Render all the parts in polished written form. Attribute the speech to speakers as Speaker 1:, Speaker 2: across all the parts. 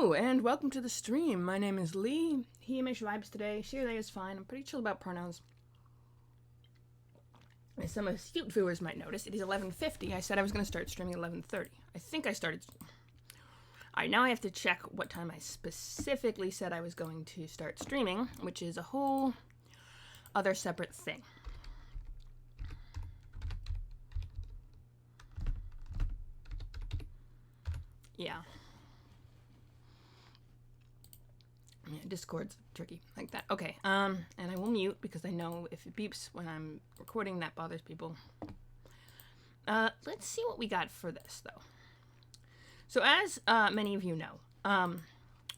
Speaker 1: Oh, and welcome to the stream. My name is Lee. He, Mish vibes today. She, they is fine. I'm pretty chill about pronouns. As some astute viewers might notice, it is 11:50. I said I was going to start streaming at 11:30. I think I started. Alright, now I have to check what time I specifically said I was going to start streaming, which is a whole other separate thing. Yeah. Yeah, Discord's tricky like that. Okay, and I will mute because I know if it beeps when I'm recording, that bothers people. Let's see what we got for this, though. So as many of you know,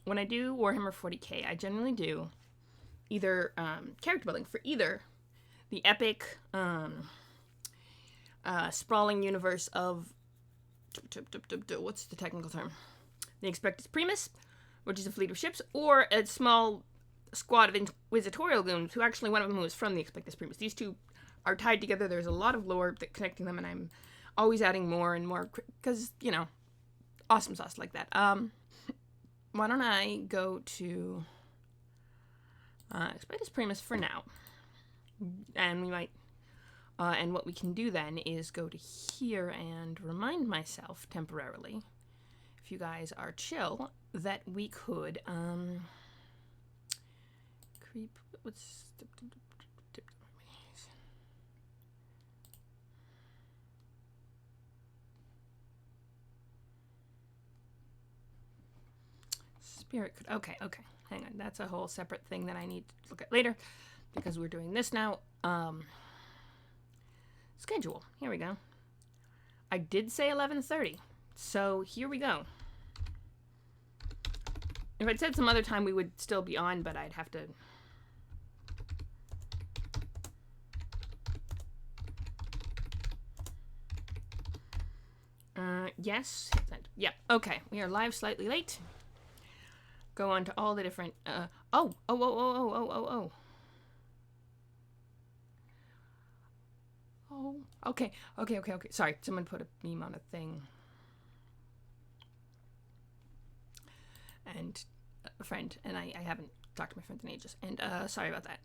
Speaker 1: when I do Warhammer 40k, I generally do either character building for either the epic, sprawling universe of... what's the technical term? The Expectus Primus, which is a fleet of ships, or a small squad of inquisitorial goons, who actually one of them was from the Expectus Primus. These two are tied together. There's a lot of lore connecting them, and I'm always adding more and more, because, you know, awesome sauce like that. Why don't I go to Expectus Primus for now, and we might, and what we can do then is go to here and remind myself temporarily, if you guys are chill, that we could creep. What's spirit could. Okay, hang on, that's a whole separate thing that I need to look at later, because we're doing this now. Schedule, here we go. I did say 11:30, so here we go. If I'd said some other time, we would still be on, but I'd have to... yes. Yep, okay. We are live slightly late. Go on to all the different... Oh. Oh, okay. Sorry, someone put a meme on a thing. And a friend, and I haven't talked to my friends in ages, and sorry about that.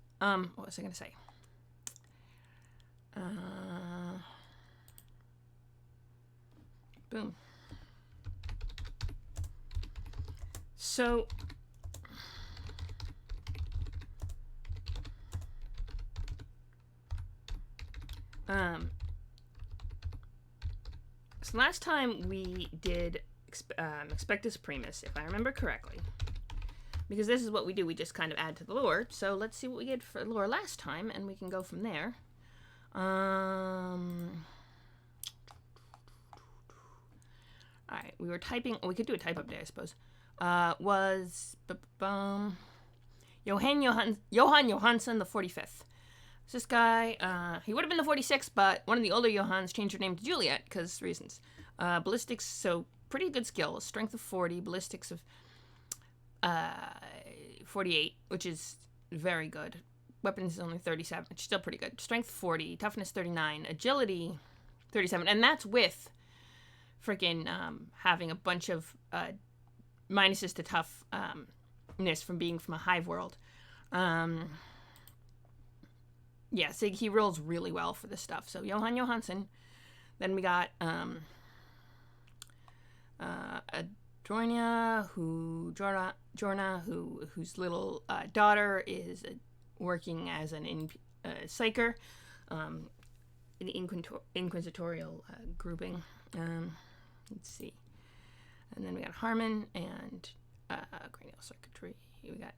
Speaker 1: What was I gonna say? Boom. So last time we did Expectus Primus, if I remember correctly, because this is what we do, we just kind of add to the lore. So let's see what we did for lore last time, and we can go from there. Alright, we were typing, we could do a type update, I suppose. Was Johan Johansson the 45th. This guy, he would have been the 46th, but one of the older Johans changed her name to Juliet, because reasons. Ballistics, so pretty good skill. Strength of 40, ballistics of 48, which is very good. Weapons is only 37, which is still pretty good. Strength 40, toughness 39, agility 37, and that's with freaking having a bunch of minuses to toughness from being from a hive world. Yeah, so he rolls really well for this stuff. So Johan Johansson. Then we got Jorna, whose little daughter is working as an psyker, in the inquisitorial grouping. Let's see. And then we got Harmon and cranial circuitry. We got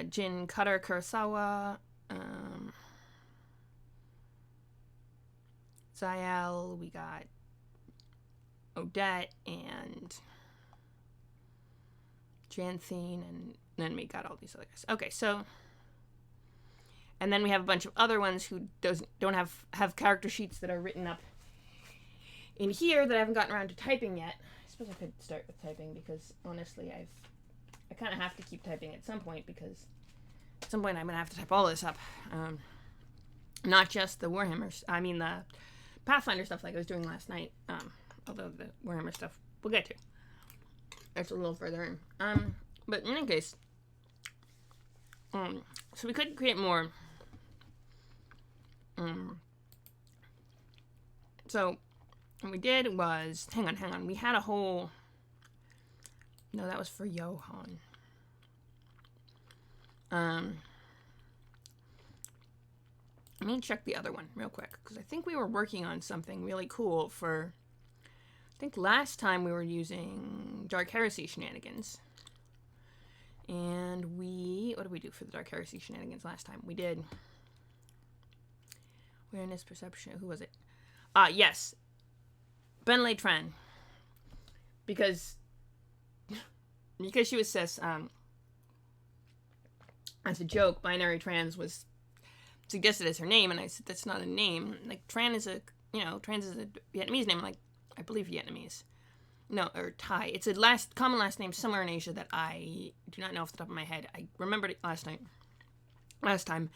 Speaker 1: Jin Cutter Kurosawa, Zayal, we got Odette and Janthine, and then we got all these other guys. Okay, so, and then we have a bunch of other ones who don't have character sheets that are written up in here that I haven't gotten around to typing yet. I suppose I could start with typing, because honestly I kind of have to keep typing at some point, because at some point I'm going to have to type all this up. Not just the Warhammers, I mean the Pathfinder stuff like I was doing last night, although the Warhammer stuff we'll get to. That's a little further in. But in any case, so we could create more. So what we did was, hang on. We had a whole. No, that was for Johan. Let me check the other one real quick, because I think we were working on something really cool for. I think last time we were using Dark Heresy shenanigans. And what did we do for the Dark Heresy shenanigans last time? We did awareness, perception. Who was it? Yes, Bernadette Tran. Because she was cis. As a joke, binary trans was suggested as her name, and I said that's not a name. Like trans is a Vietnamese name. Like I believe Vietnamese. No, or Thai. It's a common last name somewhere in Asia that I do not know off the top of my head. I remembered it last time.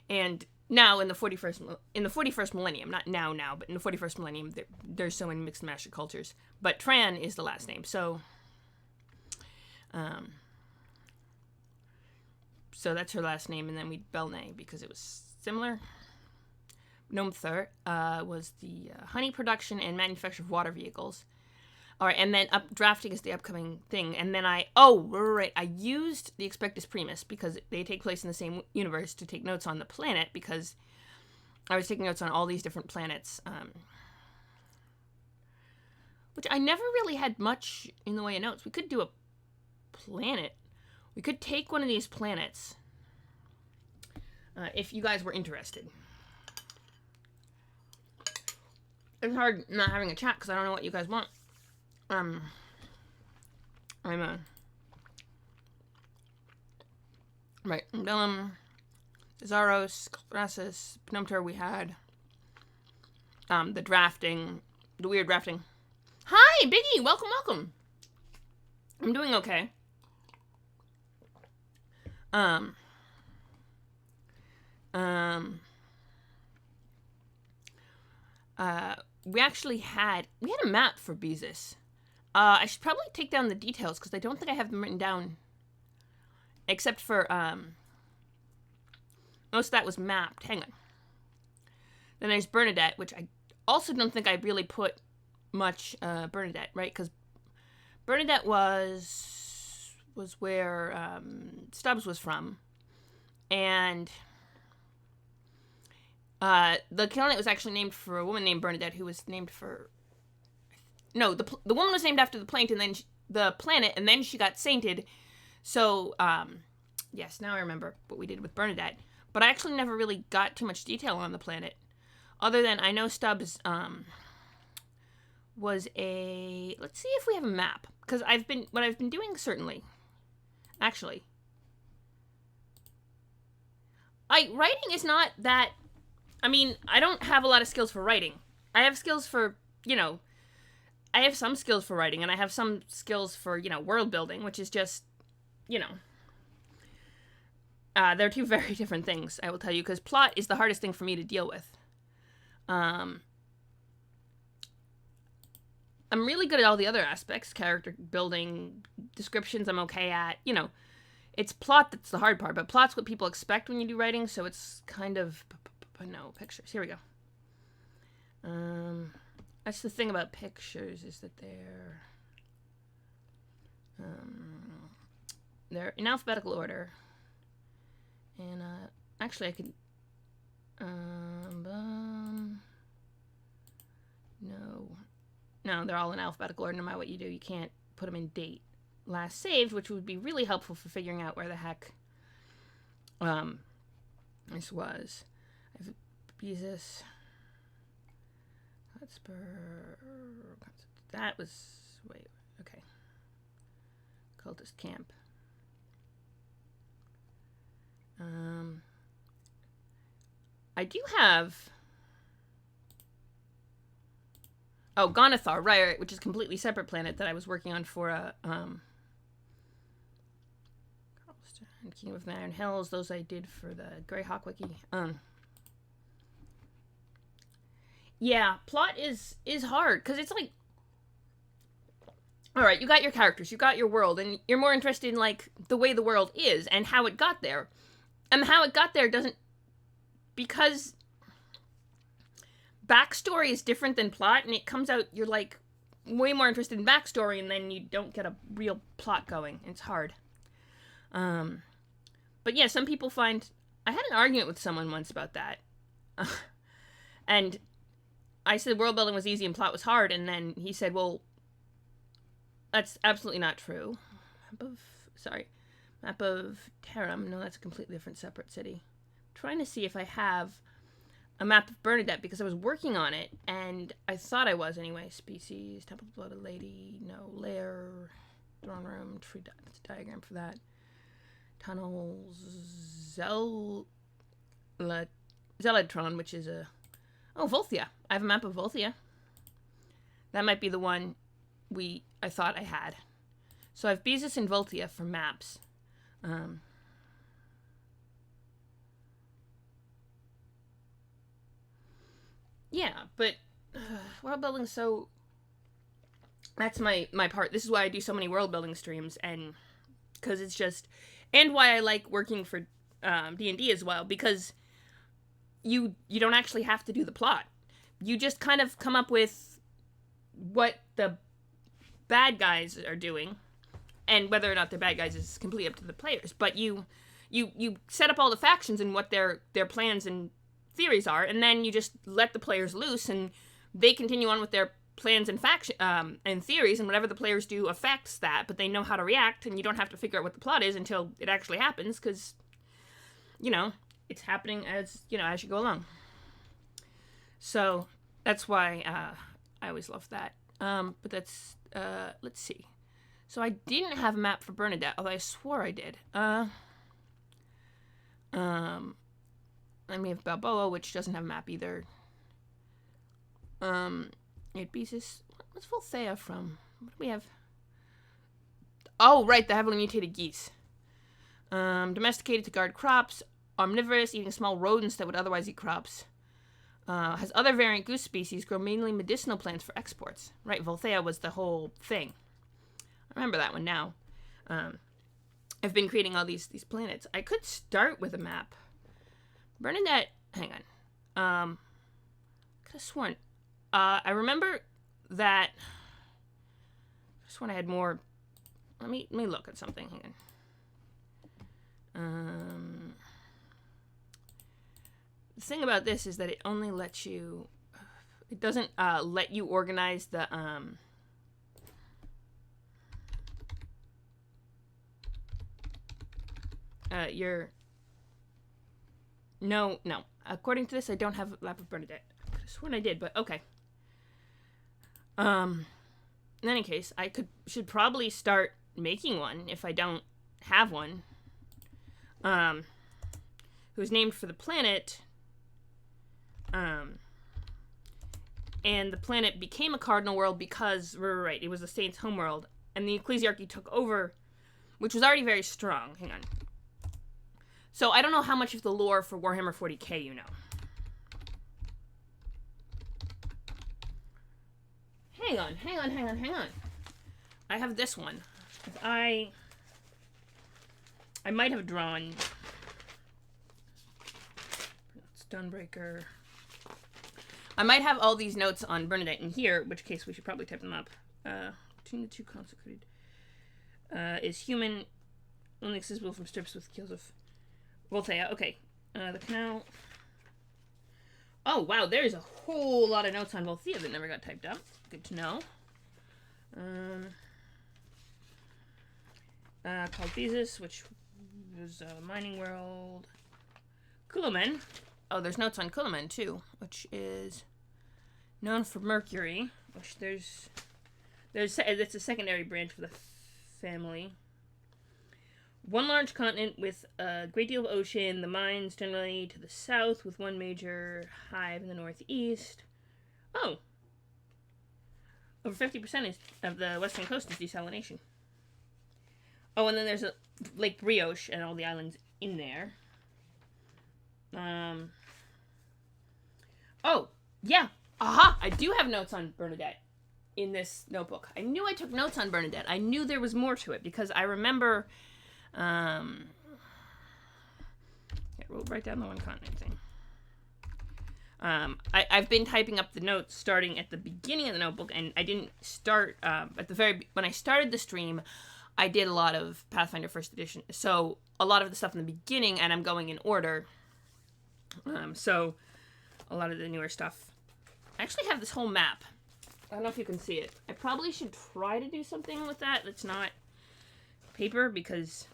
Speaker 1: And now in the 41st millennium, not now, but in the 41st millennium, there's so many mixed and mashed cultures. But Tran is the last name. So that's her last name, and then we Belnay because it was similar. Nom Thur was the honey production and manufacture of water vehicles. All right, and then drafting is the upcoming thing. And then I used the Expectus Primus because they take place in the same universe to take notes on the planet, because I was taking notes on all these different planets, which I never really had much in the way of notes. We could do a planet. We could take one of these planets if you guys were interested. It's hard not having a chat because I don't know what you guys want. Right, Bellum, Zaros, Crassus, Penumter, we had the weird drafting. Hi, Biggie, welcome. I'm doing okay. We had a map for Beezus. I should probably take down the details because I don't think I have them written down. Except for, most of that was mapped. Hang on. Then there's Bernadette, which I also don't think I really put much, Bernadette, right? Because Bernadette was where, Stubbs was from. And, the planet was actually named for a woman named Bernadette, who was named for... No, the woman was named after the planet, and then she got sainted. So, yes, now I remember what we did with Bernadette. But I actually never really got too much detail on the planet. Other than I know Stubbs, was a... Let's see if we have a map. Because what I've been doing, certainly. Actually. Writing is not that... I mean, I don't have a lot of skills for writing. I have skills for, I have some skills for writing, and I have some skills for, world building, which is just, they're two very different things, I will tell you, because plot is the hardest thing for me to deal with. I'm really good at all the other aspects, character building, descriptions I'm okay at, it's plot that's the hard part, but plot's what people expect when you do writing, so it's kind of, no, pictures, here we go. That's the thing about pictures, is that they're in alphabetical order. And, actually I could, no, they're all in alphabetical order no matter what you do. You can't put them in date. Last saved, which would be really helpful for figuring out where the heck, this was. I have Beezus. That was... Wait, okay. Cultist camp. I do have... Oh, Gonathar, right, which is a completely separate planet that I was working on for a, Kingdom of the Iron Hills. Those I did for the Greyhawk Wiki. Yeah, plot is hard, because it's like... all right, you got your characters, you got your world, and you're more interested in, like, the way the world is and how it got there. And how it got there doesn't... Because backstory is different than plot, and it comes out, you're, like, way more interested in backstory, and then you don't get a real plot going. It's hard. But yeah, some people find... I had an argument with someone once about that. And I said world building was easy and plot was hard, and then he said, well... That's absolutely not true. Map of Tarum. No, that's a completely different separate city. I'm trying to see if I have a map of Bernadette, because I was working on it, and I thought I was anyway. Species, Temple of Blooded Lady, no, lair, throne room, tree diagram for that. Tunnels, Zeladtron, which is a... Oh, Volthia. I have a map of Volthia. That might be the one I thought I had. So I have Beezus and Volthia for maps. Yeah, but world building, so that's my part. This is why I do so many world building streams, and because it's just, and why I like working for D&D as well, because you don't actually have to do the plot. You just kind of come up with what the bad guys are doing, and whether or not they're bad guys is completely up to the players. But you set up all the factions and what their plans and theories are, and then you just let the players loose, and they continue on with their plans and and theories, and whatever the players do affects that. But they know how to react, and you don't have to figure out what the plot is until it actually happens, because it's happening as you go along. So that's why I always love that. But that's let's see. So I didn't have a map for Bernadette, although I swore I did. And we have Balboa, which doesn't have a map either. It Beezus. What's Thea from? What do we have? Oh, right, the heavily mutated geese. Domesticated to guard crops. Omnivorous, eating small rodents that would otherwise eat crops. Has other variant goose species, grow mainly medicinal plants for exports. Right, Volthea was the whole thing. I remember that one now. I've been creating all these planets. I could start with a map. Bernadette, hang on. Could have sworn. I remember that. I sworn I had more. Let me look at something. Hang on. The thing about this is that it only lets you. It doesn't let you organize the No. According to this, I don't have a map of Bernadette. I could have sworn I did, but okay. In any case, I should probably start making one if I don't have one. Who's named for the planet. And the planet became a cardinal world because, right, it was the Saints' homeworld, and the ecclesiarchy took over, which was already very strong. Hang on. So I don't know how much of the lore for Warhammer 40k you know. Hang on. I have this one. I might have drawn Stonebreaker. I might have all these notes on Bernadette in here, in which case we should probably type them up. Between the two consecrated is human, only accessible from strips with kills of Volthea. Okay. The canal. Oh, wow. There's a whole lot of notes on Volthea that never got typed up. Good to know. Called Beezus, which was a mining world. Kulamen. Oh, there's notes on Kulamen, too, which is known for Mercury, which it's a secondary branch of the family. One large continent with a great deal of ocean, the mines generally to the south, with one major hive in the northeast. Oh. Over 50% of the western coast is desalination. Oh, and then there's a Lake Brioche and all the islands in there. Oh, yeah. Aha! I do have notes on Bernadette. in this notebook. I knew I took notes on Bernadette. I knew there was more to it because I remember. We'll write down the one continent thing. I've been typing up the notes starting at the beginning of the notebook, and I didn't start when I started the stream. I did a lot of Pathfinder First Edition, so a lot of the stuff in the beginning, and I'm going in order. So a lot of the newer stuff. I actually have this whole map. I don't know if you can see it. I probably should try to do something with that that's not paper, because,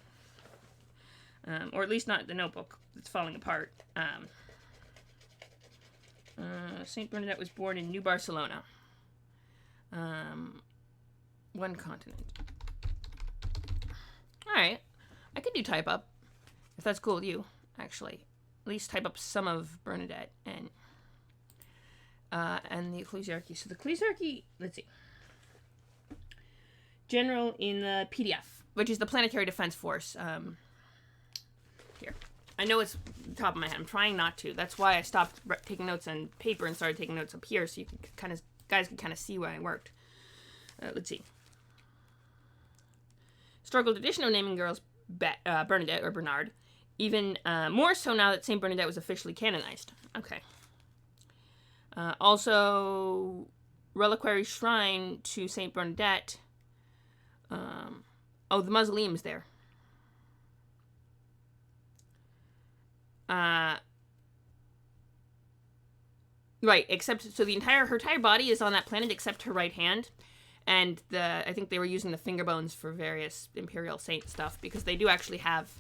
Speaker 1: or at least not the notebook that's falling apart. Saint Bernadette was born in New Barcelona. One continent. Alright. I could do type up, if that's cool with you, actually. At least type up some of Bernadette and the ecclesiarchy. So the ecclesiarchy, let's see. General in the PDF, which is the Planetary Defense Force. Here. I know it's the top of my head. I'm trying not to. That's why I stopped taking notes on paper and started taking notes up here, so you can guys can kind of see where I worked. Let's see. Historical tradition of naming girls Bernadette or Bernard, even more so now that Saint Bernadette was officially canonized. Okay. Also, reliquary shrine to Saint Bernadette. The mausoleum's there. Right, except, so her entire body is on that planet except her right hand. And I think they were using the finger bones for various Imperial Saint stuff, because they do actually have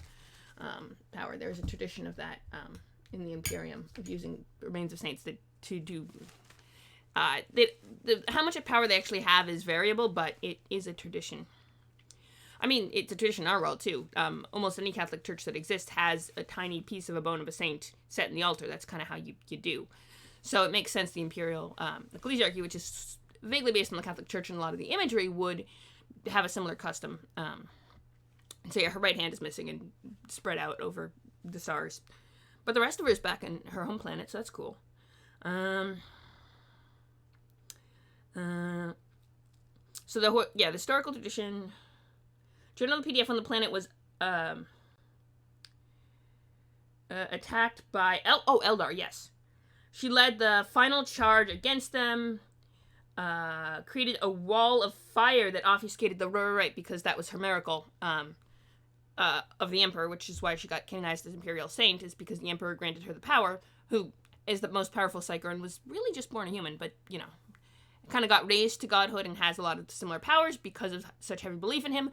Speaker 1: power. There's a tradition of that in the Imperium, of using remains of saints to do... how much of power they actually have is variable, but it is a tradition. I mean, it's a tradition in our world, too. Almost any Catholic church that exists has a tiny piece of a bone of a saint set in the altar. That's kind of how you do. So it makes sense the Imperial Ecclesiarchy, which is vaguely based on the Catholic Church, and a lot of the imagery would have a similar custom. So yeah, her right hand is missing and spread out over the stars. But the rest of her is back in her home planet, so that's cool. So the historical tradition... General PDF on the planet was attacked by Eldar, yes. She led the final charge against them, created a wall of fire that obfuscated the right, because that was her miracle of the Emperor, which is why she got canonized as Imperial Saint, is because the Emperor granted her the power, who is the most powerful psyker and was really just born a human, but, kind of got raised to godhood and has a lot of similar powers because of such heavy belief in him.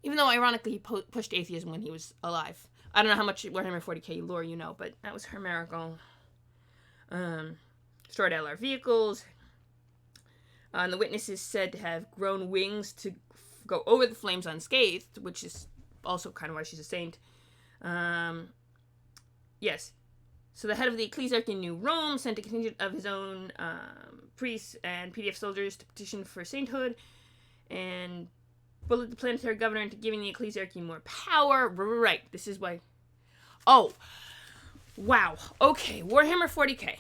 Speaker 1: Even though, ironically, he pushed atheism when he was alive. I don't know how much Warhammer 40k lore you know, but that was her miracle. Destroyed LR vehicles. And the witness is said to have grown wings to go over the flames unscathed, which is also kind of why she's a saint. Yes. So the head of the ecclesiarchy in New Rome sent a contingent of his own priests and PDF soldiers to petition for sainthood, and bullied the planetary governor into giving the ecclesiarchy more power. Right, this is why... Oh, wow. Okay, Warhammer 40k.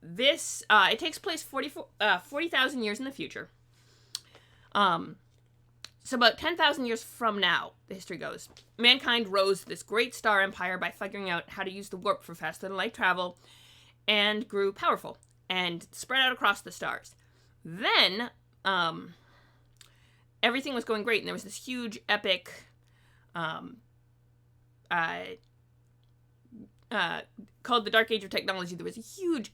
Speaker 1: This, it takes place 40,000 years in the future. So about 10,000 years from now, the history goes, mankind rose this great star empire by figuring out how to use the warp for faster-than-light travel, and grew powerful, and spread out across the stars. Then, everything was going great, and there was this huge, epic, called the Dark Age of Technology. There was a huge,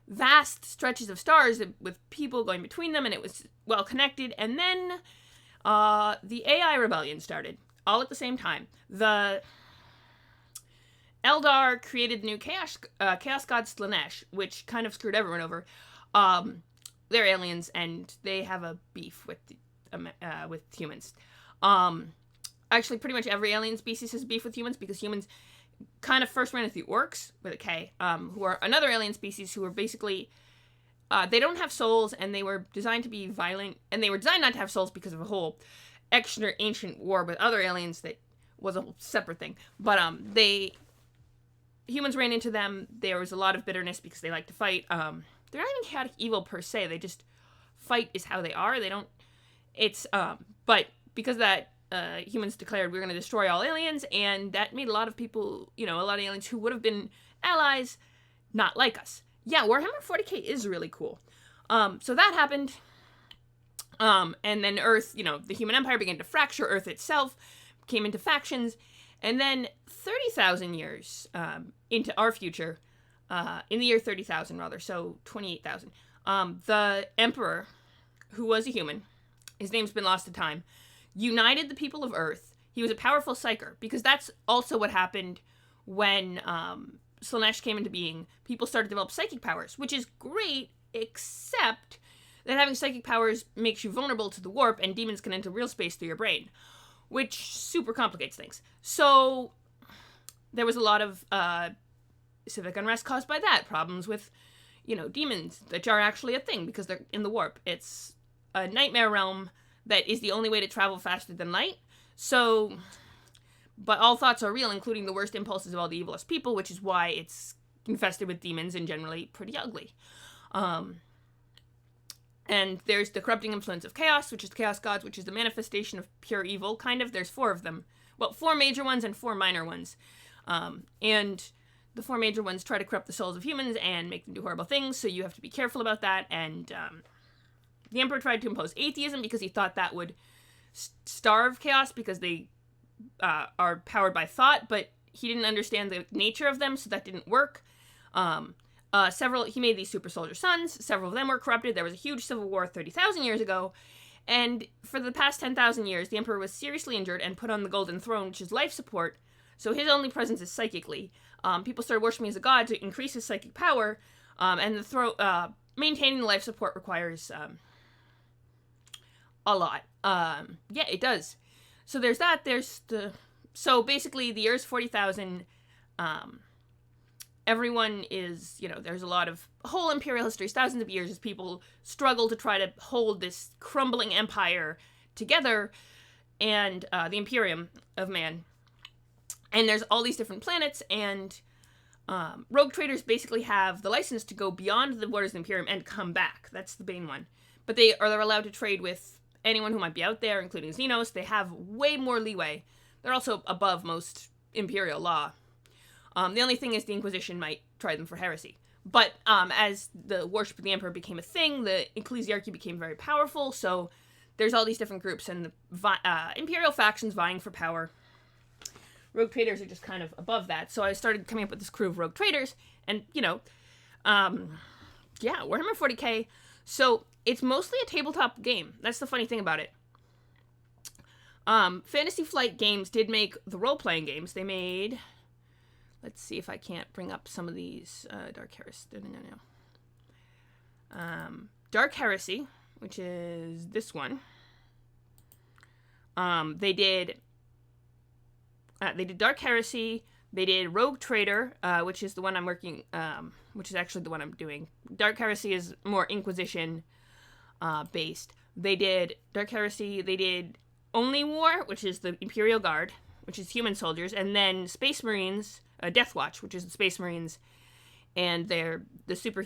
Speaker 1: vast stretches of stars with people going between them, and it was well connected. And then the AI rebellion started, all at the same time. The Eldar created the new chaos god Slanesh, which kind of screwed everyone over. They're aliens, and they have a beef with humans. Actually, pretty much every alien species has beef with humans, because humans kind of first ran into the orcs, with a K, who are another alien species who are basically... they don't have souls, and they were designed to be violent, and they were designed not to have souls because of a whole extra ancient war with other aliens that was a whole separate thing. But humans ran into them. There was a lot of bitterness because they like to fight. they're not even chaotic evil per se. They just fight is how they are. They don't. It's but because of that, humans declared we're going to destroy all aliens, and that made a lot of people, a lot of aliens who would have been allies, not like us. Yeah, Warhammer 40k is really cool. So that happened. And then Earth, the human empire began to fracture. Earth itself came into factions. And then 30,000 years into our future, in the year 30,000 rather, so 28,000, the Emperor, who was a human, his name's been lost to time, united the people of Earth. He was a powerful psyker, because that's also what happened when Slaanesh came into being. People started to develop psychic powers, which is great, except that having psychic powers makes you vulnerable to the warp, and demons can enter real space through your brain, which super complicates things. So there was a lot of civic unrest caused by that. Problems with, demons that are actually a thing because they're in the warp. It's a nightmare realm that is the only way to travel faster than light. So, but all thoughts are real, including the worst impulses of all the evilest people, which is why it's infested with demons and generally pretty ugly. And there's the corrupting influence of chaos, which is the chaos gods, which is the manifestation of pure evil, kind of. There's 4 of them. Well, 4 major ones and 4 minor ones. And the 4 major ones try to corrupt the souls of humans and make them do horrible things, so you have to be careful about that. And the Emperor tried to impose atheism because he thought that would starve chaos, because they are powered by thought, but he didn't understand the nature of them, so that didn't work. He made these super soldier sons. Several of them were corrupted. There was a huge civil war 30,000 years ago. And for the past 10,000 years, the Emperor was seriously injured and put on the Golden Throne, which is life support. So his only presence is psychically. People started worshiping as a god to increase his psychic power. And maintaining the life support requires a lot. Yeah, it does. So there's that. So basically, the year's 40,000. Everyone is, there's a lot of whole imperial histories, thousands of years, as people struggle to try to hold this crumbling empire together, and the Imperium of man. And there's all these different planets, and rogue traders basically have the license to go beyond the borders of the Imperium and come back. That's the main one. But they're allowed to trade with anyone who might be out there, including Xenos. They have way more leeway. They're also above most imperial law. The only thing is the Inquisition might try them for heresy. But as the worship of the Emperor became a thing, the ecclesiarchy became very powerful, so there's all these different groups, and the imperial factions vying for power. Rogue traders are just kind of above that, so I started coming up with this crew of rogue traders, and, Warhammer 40k. So it's mostly a tabletop game. That's the funny thing about it. Fantasy Flight Games did make the role-playing games. They made... Let's see if I can't bring up some of these. Dark Heresy. Dark Heresy, which is this one. They did Dark Heresy. They did Rogue Trader, which is the one I'm working. Which is actually the one I'm doing. Dark Heresy is more Inquisition based. They did Dark Heresy. They did Only War, which is the Imperial Guard, which is human soldiers, and then Space Marines. Death Watch, which is the Space Marines, and they're the super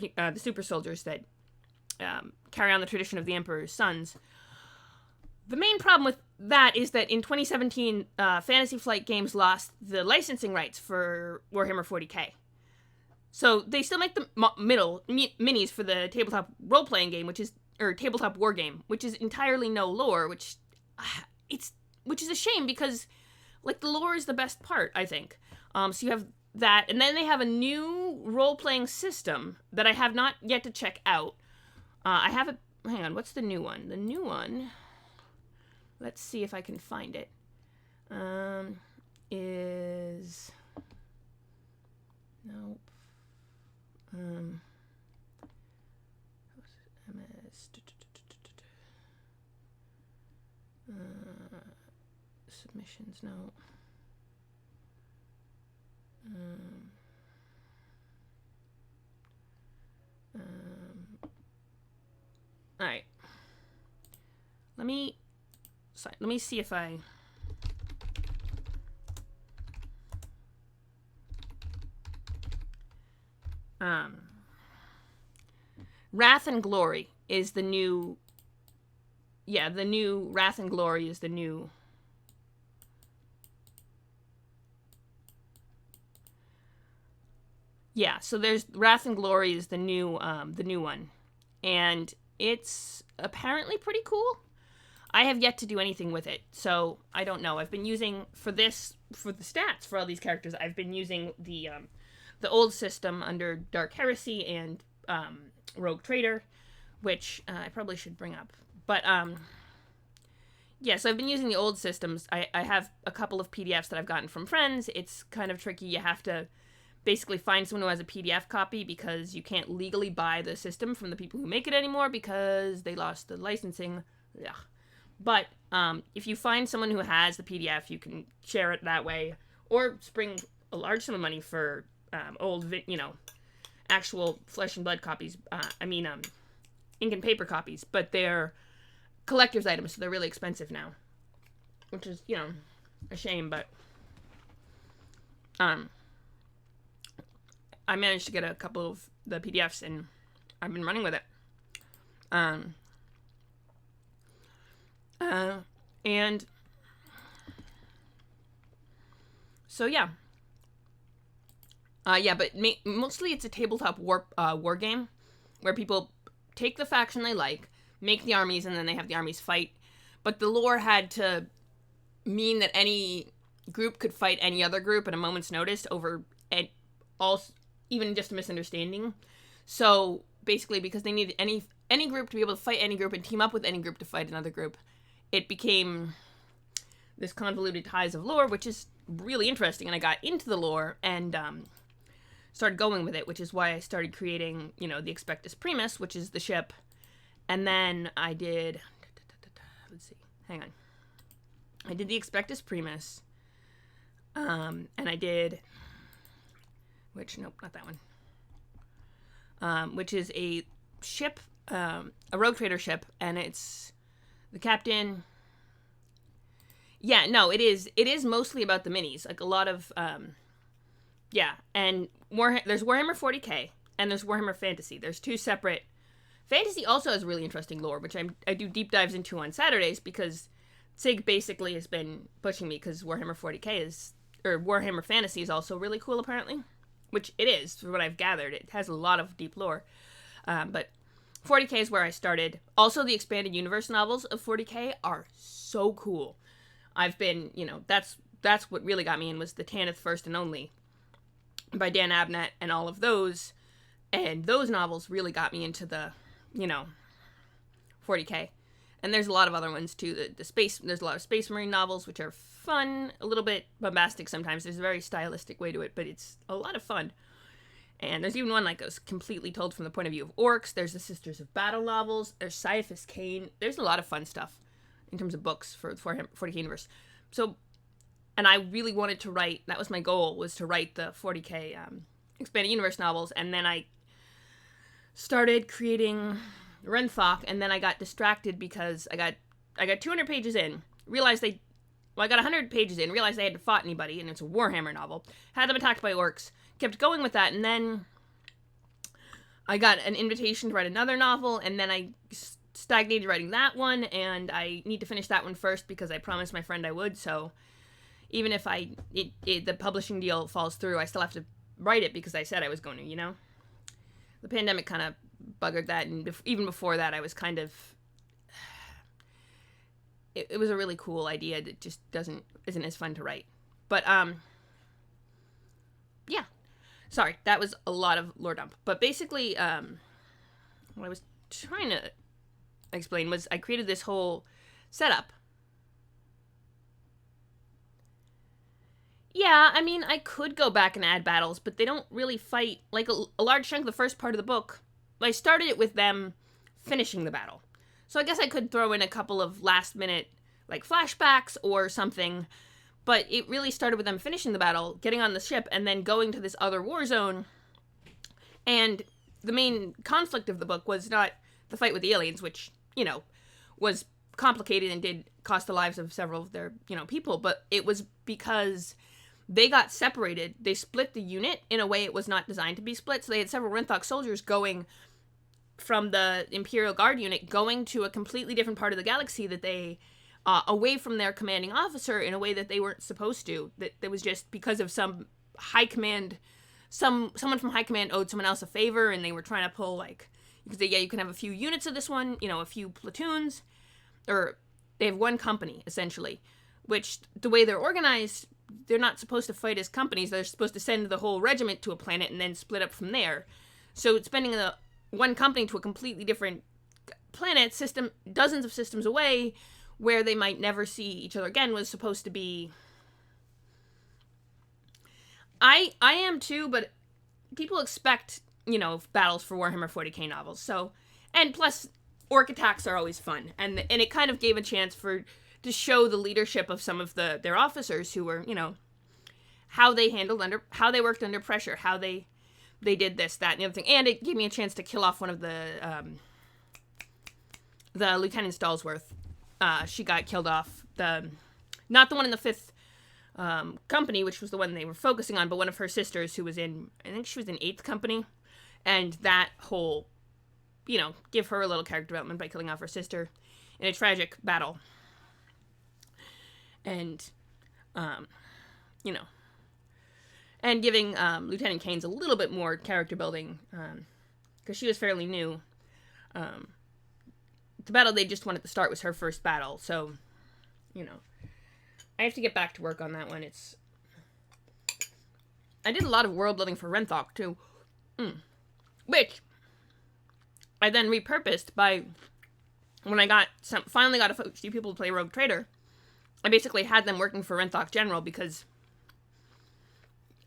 Speaker 1: soldiers that carry on the tradition of the Emperor's sons. The main problem with that is that in 2017, Fantasy Flight Games lost the licensing rights for Warhammer 40k. So they still make the minis for the tabletop role-playing game, or tabletop war game, which is entirely no lore, which is a shame, because the lore is the best part, I think. So you have that, and then they have a new role-playing system that I have not yet to check out. I have it. Hang on, what's the new one? The new one. Let's see if I can find it. Is nope. MS. Submissions. No. All right. Let me see if I. Wrath and Glory is the new... Yeah, the new Wrath and Glory is the new... Yeah, so there's Wrath and Glory is the new one. And it's apparently pretty cool. I have yet to do anything with it, so I don't know. I've been using, for the stats for all these characters, I've been using the old system under Dark Heresy and Rogue Trader, which I probably should bring up. But, yeah, so I've been using the old systems. I have a couple of PDFs that I've gotten from friends. It's kind of tricky. You have to basically find someone who has a PDF copy because you can't legally buy the system from the people who make it anymore because they lost the licensing. Yeah. But if you find someone who has the PDF, you can share it that way, or spring a large sum of money for old, actual flesh and blood copies. Ink and paper copies, but they're collector's items, so they're really expensive now, which is, a shame. But I managed to get a couple of the PDFs, and I've been running with it. And so yeah. But mostly it's a tabletop war game where people take the faction they like, make the armies, and then they have the armies fight. But the lore had to mean that any group could fight any other group at a moment's notice over even just a misunderstanding. So basically, because they needed any group to be able to fight any group and team up with any group to fight another group, it became this convoluted ties of lore, which is really interesting. And I got into the lore and started going with it, which is why I started creating, the Expectus Primus, which is the ship. And then I did... Let's see. Hang on. I did the Expectus Primus. And I did... Nope, not that one. Which is a ship, a Rogue Trader ship, and it's the captain... Yeah, no, it is mostly about the minis. Like, a lot of, and there's Warhammer 40k, and there's Warhammer Fantasy. There's two separate... Fantasy also has really interesting lore, which I do deep dives into on Saturdays, because SIG basically has been pushing me, because Warhammer 40k or Warhammer Fantasy is also really cool, apparently. Which it is, from what I've gathered. It has a lot of deep lore. But 40k is where I started. Also, the expanded universe novels of 40k are so cool. I've been, that's what really got me in, was the Tanith First and Only by Dan Abnett and all of those. And those novels really got me into the, 40k. And there's a lot of other ones too. There's a lot of Space Marine novels, which are fun, a little bit bombastic sometimes. There's a very stylistic way to it, but it's a lot of fun. And there's even one like goes completely told from the point of view of orcs. There's the Sisters of Battle novels. There's Caiaphas Cain. There's a lot of fun stuff in terms of books for 40k universe. So, and I really wanted to write, that was my goal, was to write the 40k expanded universe novels. And then I started creating Renthok, and then I got distracted because I got 200 pages in, realized I got 100 pages in, realized I hadn't fought anybody, and it's a Warhammer novel, had them attacked by orcs, kept going with that, and then I got an invitation to write another novel, and then I stagnated writing that one, and I need to finish that one first because I promised my friend I would, so even if the publishing deal falls through, I still have to write it because I said I was going to, The pandemic kind of buggered that, and even before that, I was kind of... It was a really cool idea that just isn't as fun to write. But, yeah. Sorry, that was a lot of lore dump. But basically, what I was trying to explain was I created this whole setup. Yeah, I mean, I could go back and add battles, but they don't really fight. Like, a large chunk of the first part of the book, I started it with them finishing the battle. So I guess I could throw in a couple of last-minute, flashbacks or something, but it really started with them finishing the battle, getting on the ship, and then going to this other war zone. And the main conflict of the book was not the fight with the aliens, which, was complicated and did cost the lives of several of their, people, but it was because they got separated. They split the unit in a way it was not designed to be split, so they had several Renthok soldiers going from the Imperial Guard unit going to a completely different part of the galaxy that they, away from their commanding officer in a way that they weren't supposed to. That was just because of some high command, someone from high command owed someone else a favor, and they were trying to pull, like, because you can have a few units of this one, a few platoons, or they have one company, essentially, which, the way they're organized, they're not supposed to fight as companies. They're supposed to send the whole regiment to a planet and then split up from there. So sending the one company to a completely different planet system, dozens of systems away, where they might never see each other again, was supposed to be... I am too, but people expect, battles for Warhammer 40k novels. So, and plus, orc attacks are always fun, and it kind of gave a chance to show the leadership of some of their officers who were, how they how they worked under pressure, how they did this, that, and the other thing. And it gave me a chance to kill off one of the Lieutenant Stallsworth. She got killed off. Not the one in the 5th company, which was the one they were focusing on, but one of her sisters who was in, I think she was in 8th company. And that whole, give her a little character development by killing off her sister in a tragic battle. And, and giving Lieutenant Keynes a little bit more character building, because she was fairly new. The battle they just won at the start was her first battle, so, I have to get back to work on that one. I did a lot of world building for Renthok, too, which I then repurposed by, when I finally got a few people to play Rogue Trader, I basically had them working for Renthok General because,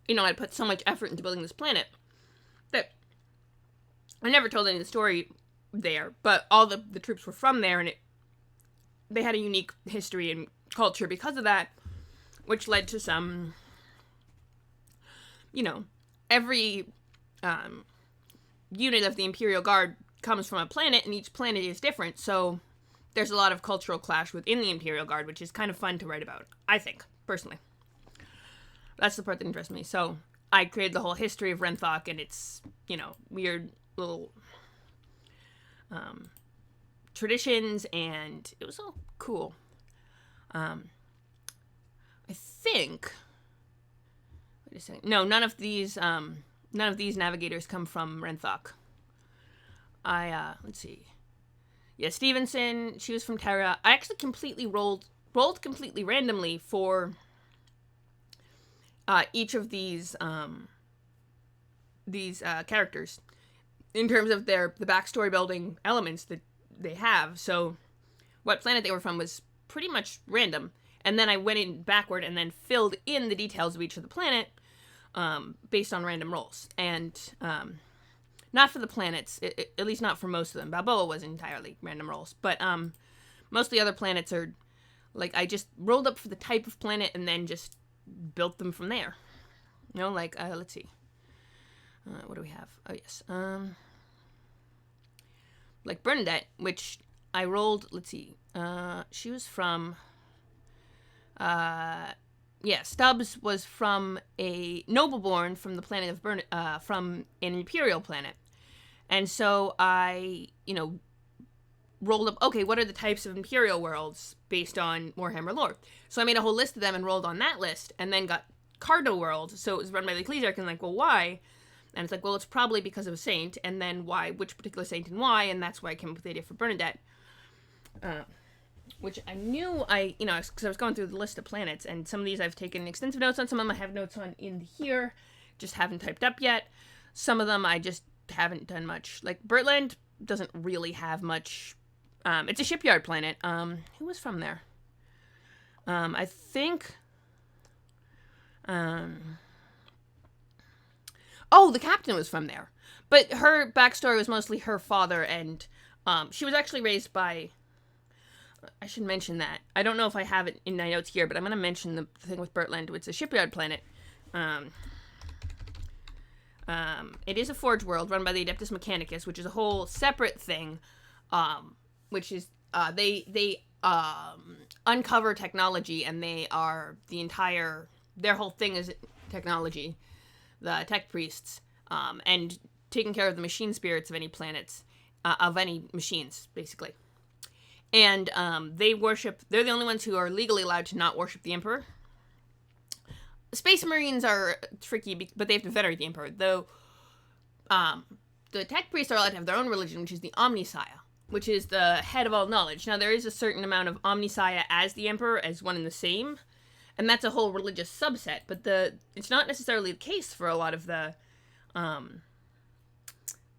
Speaker 1: I put so much effort into building this planet that I never told any of the story there, but all the troops were from there, and they had a unique history and culture because of that, which led to some, every unit of the Imperial Guard comes from a planet, and each planet is different, so there's a lot of cultural clash within the Imperial Guard, which is kind of fun to write about, I think, personally. That's the part that interests me. So I created the whole history of Renthok and its, weird little traditions, and it was all cool. I think... Wait a second. No, none of these navigators come from Renthok. Let's see. Yeah, Stevenson, she was from Terra. I actually completely rolled completely randomly for each of these characters in terms of the backstory building elements that they have. So what planet they were from was pretty much random. And then I went in backward and then filled in the details of each of the planet based on random rolls. And not for the planets, at least not for most of them. Balboa was entirely random rolls. But most of the other planets are, like, I just rolled up for the type of planet and then just built them from there. Let's see. What do we have? Oh, yes. Like Bernadette, which I rolled, let's see. She was from... Stubbs was from a nobleborn from the planet of from an Imperial planet. And so I, rolled up, okay, what are the types of Imperial worlds based on Warhammer lore? So I made a whole list of them and rolled on that list, and then got Cardo World, so it was run by the Ecclesiarch, and well, why? And it's like, well, it's probably because of a saint, and then why, which particular saint and why, and that's why I came up with the idea for Bernadette. Which I knew because I was going through the list of planets, and some of these I've taken extensive notes on, some of them I have notes on in here, just haven't typed up yet. Some of them I just haven't done much. Like, Bertland doesn't really have much. It's a shipyard planet. Who was from there? I think... the captain was from there. But her backstory was mostly her father, and she was actually raised by... I should mention that. I don't know if I have it in my notes here, but I'm going to mention the thing with Bertland. It's a shipyard planet. It is a forge world run by the Adeptus Mechanicus, which is a whole separate thing, which is they uncover technology, and they are their whole thing is technology, the tech priests, and taking care of the machine spirits of any planets. of any machines, basically. And they're the only ones who are legally allowed to not worship the Emperor. Space Marines are tricky, but they have to venerate the Emperor. Though the tech priests are allowed to have their own religion, which is the Omnissiah, which is the head of all knowledge. Now, there is a certain amount of Omnissiah as the Emperor, as one and the same, and that's a whole religious subset, but it's not necessarily the case for a lot of the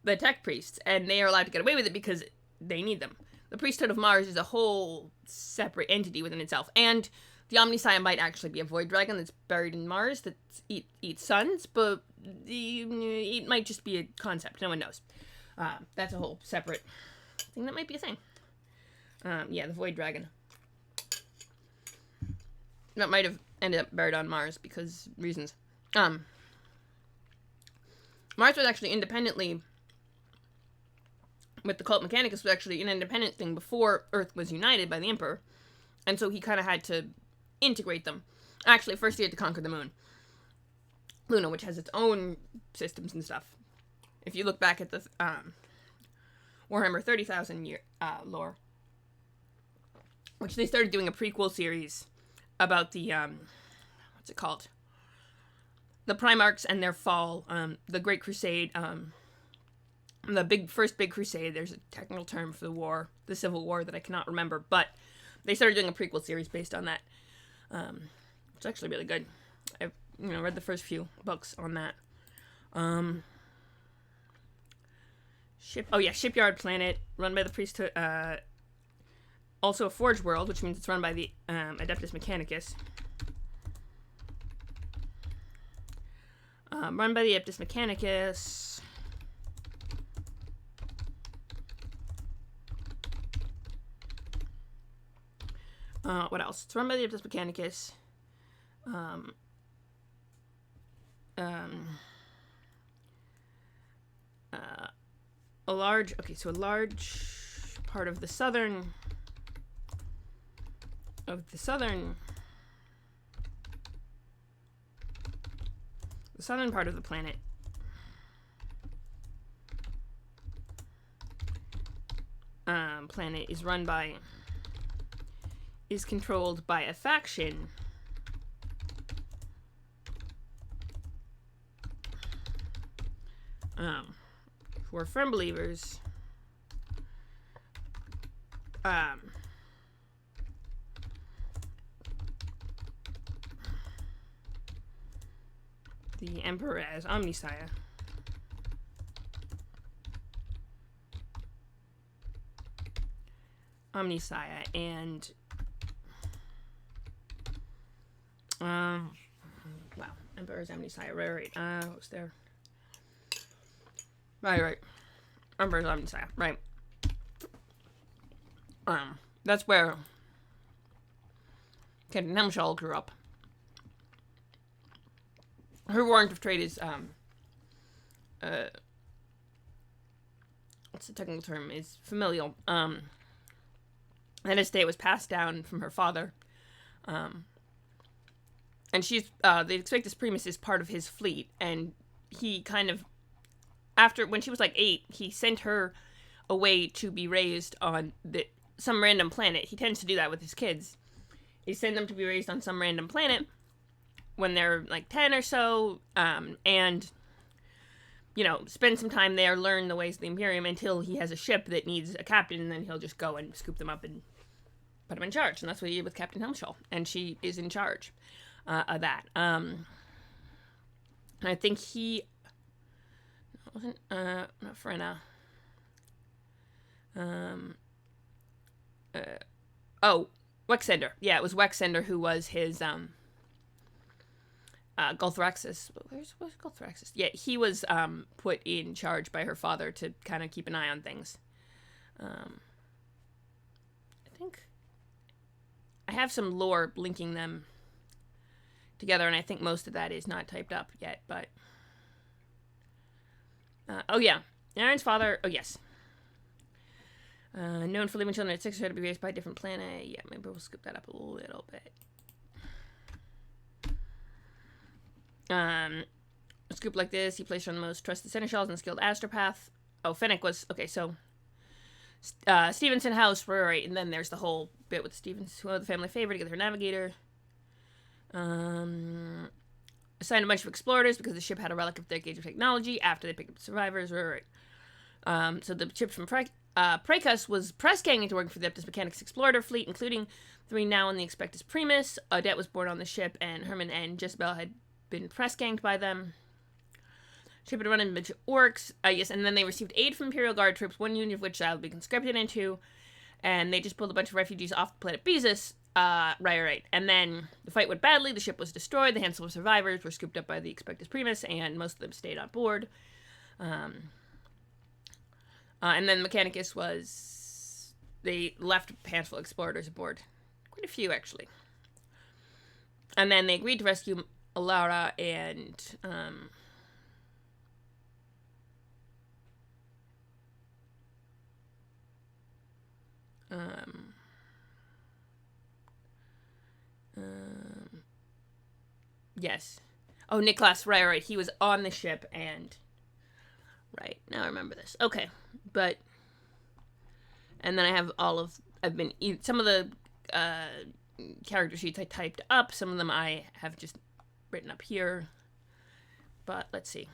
Speaker 1: tech priests, and they are allowed to get away with it because they need them. The priesthood of Mars is a whole separate entity within itself, and the Omnissiah might actually be a void dragon that's buried in Mars that eats suns, but it might just be a concept. No one knows. That's a whole separate thing that might be a thing. Yeah, the void dragon. That might have ended up buried on Mars because reasons. Mars was actually independently, with the cult Mechanicus, was actually an independent thing before Earth was united by the Emperor. And so he kind of had to integrate them. Actually, first he had to conquer the moon. Luna, which has its own systems and stuff. If you look back at the Warhammer 30,000 year lore, which they started doing a prequel series about the, what's it called? The Primarchs and their fall, the Great Crusade, the first big crusade. There's a technical term for the war, the Civil War, that I cannot remember, but they started doing a prequel series based on that. It's actually really good. I've read the first few books on that. Shipyard Planet, run by the priesthood. Also a Forge World, which means it's run by the Adeptus Mechanicus. Run by the Adeptus Mechanicus. What else? It's run by the Adeptus Mechanicus. A large part of the southern part of the planet is controlled by a faction who are firm believers the Emperor as Omnissiah. And Emperor's Omnissiah, right. What's there? Right. Emperor's Omnissiah, right. That's where Captain Hemshall grew up. Her Warrant of Trade is, what's the technical term? Is familial. And estate was passed down from her father. And she's, the Expectus Primus is part of his fleet, and he kind of, when she was like 8, he sent her away to be raised on some random planet. He tends to do that with his kids. He sends them to be raised on some random planet when they're like 10 or so, and, spend some time there, learn the ways of the Imperium until he has a ship that needs a captain, and then he'll just go and scoop them up and put them in charge. And that's what he did with Captain Hemshall, and she is in charge of that. And I think he wasn't, not Frenna. Wexender. Yeah, it was Wexender who was his, Gulthraxis. Where's Gulthraxis? Yeah, he was, put in charge by her father to kind of keep an eye on things. I think I have some lore linking them together, and I think most of that is not typed up yet, but Aaron's father, yes. Known for leaving children at 6 who had to be raised by a different planet. Yeah, maybe we'll scoop that up a little bit. A scoop like this, he placed her on the most trusted seneschals and skilled astropath. Oh, Fennec was, okay, so Stevenson House, right, and then there's the whole bit with Stevens, the family favorite, to get her navigator. Assigned a bunch of explorers because the ship had a relic of their age of technology after they picked up the survivors, right. So the ship from Precus was press gang into working for the Optus Mechanics Explorer fleet, including 3 now in the Expectus Primus. Odette was born on the ship, and Herman and Jezebel had been press ganged by them. Ship had run into a bunch of orcs, yes, and then they received aid from Imperial Guard troops, one unit of which I'll be conscripted into, and they just pulled a bunch of refugees off the planet Bezus. Right. And then the fight went badly, the ship was destroyed, the handful of survivors were scooped up by the Expectus Primus, and most of them stayed on board. And then Mechanicus was... They left a handful of explorators aboard. Quite a few, actually. And then they agreed to rescue Alara and... yes. Oh, Niklas, right. He was on the ship and... Right, now I remember this. Okay, but... And then I have some of the character sheets I typed up. Some of them I have just written up here. But, let's see.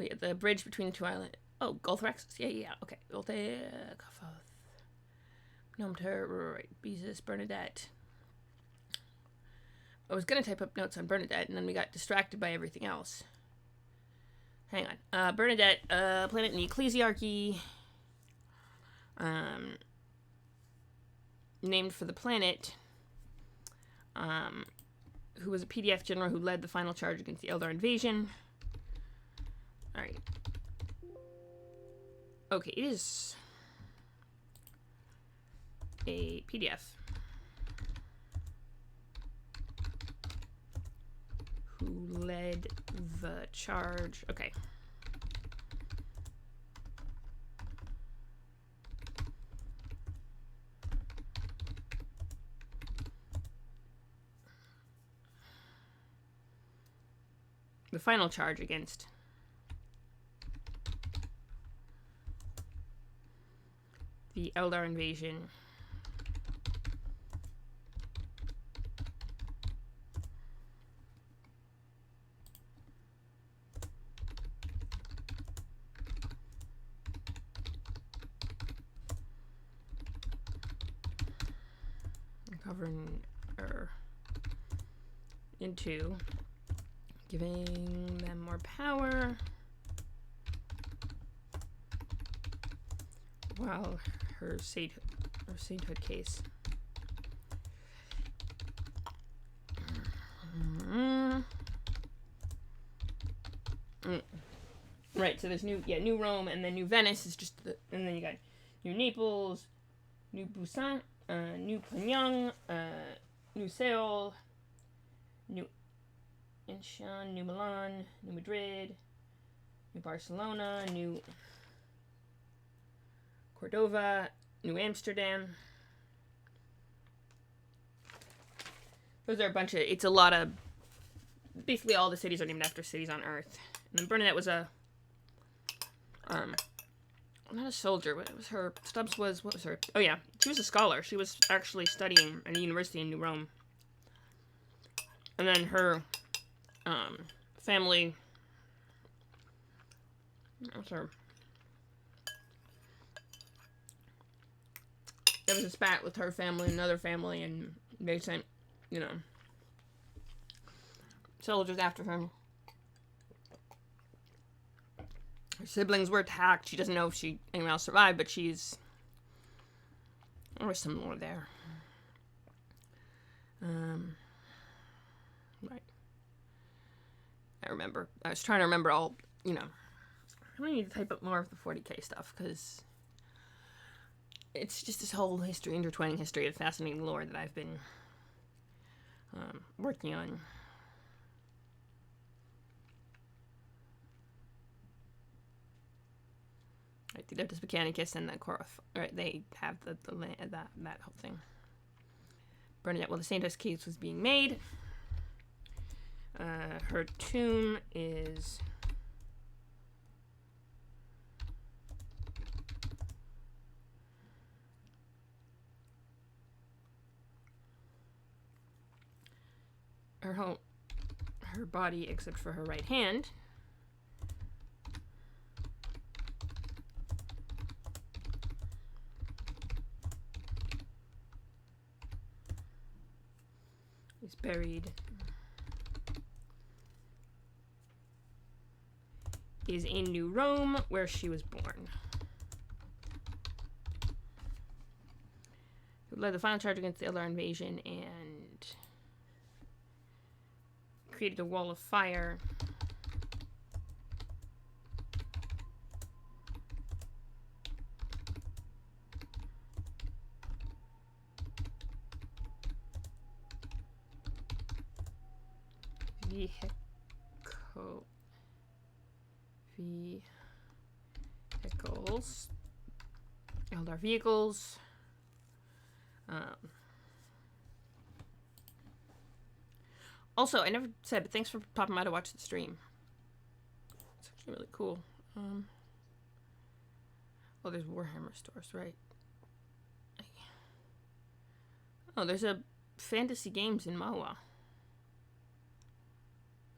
Speaker 1: Oh, yeah, the bridge between the two islands. Oh, Gulthraxis. Yeah. Okay. Nomter, right. Bezus, Bernadette. I was going to type up notes on Bernadette, and then we got distracted by everything else. Hang on. Bernadette, planet in the Ecclesiarchy. Named for the planet. Who was a PDF general who led the final charge against the Eldar invasion. Alright. Okay, it is a PDF. Who led the charge? Okay. The final charge against the Eldar invasion. Covering into giving them more power while her sainthood case. Right, so there's New Rome, and then New Venice is just and then you got New Naples, New Busan, New Pyongyang, New Seoul, New Incheon, New Milan, New Madrid, New Barcelona, New Cordova, New Amsterdam. Those are a bunch of... It's a lot of... Basically all the cities are named after cities on Earth. And then Bernadette was a... not a soldier, but it was her... Stubbs was... What was her... Oh yeah, she was a scholar. She was actually studying at a university in New Rome. And then her... family. What's her? There was a spat with her family and another family, and they sent, soldiers after her. Her siblings were attacked. She doesn't know if anyone else survived, but there was some more there. Right. I remember. I was trying to remember all, I need to type up more of the 40K stuff, because it's just this whole intertwining history of fascinating lore that I've been working on. Right, the Adeptus Mechanicus and the Koroth. Right, they have that whole thing. Bernadette, while the Santos case was being made, her tomb is her body except for her right hand. Is buried. Is in New Rome, where she was born. Who led the final charge against the Eldar invasion and created the Wall of Fire. Vehicles. Eldar vehicles. Also, I never said, but thanks for popping by to watch the stream. It's actually really cool. Oh, there's Warhammer stores, right? Oh, there's a Fantasy Games in Mawa.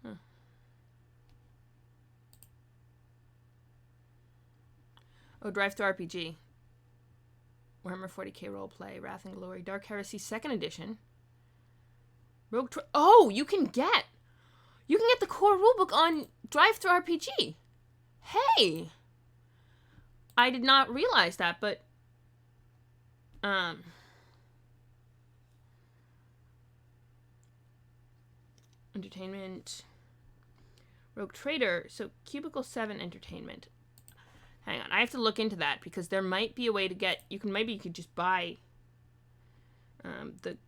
Speaker 1: Huh. Oh, Drive to RPG. Warhammer 40k roleplay, Wrath and Glory, Dark Heresy 2nd edition. Oh, you can get the core rulebook on Drive Through RPG. Hey, I did not realize that, but entertainment, Rogue Trader. So Cubicle 7 entertainment. Hang on, I have to look into that because there might be a way to get. Maybe you could just buy the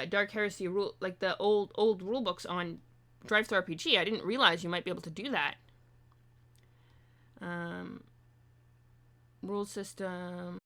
Speaker 1: Dark Heresy rule, like the old rule books on Drive Through RPG. I didn't realize you might be able to do that. Rule system.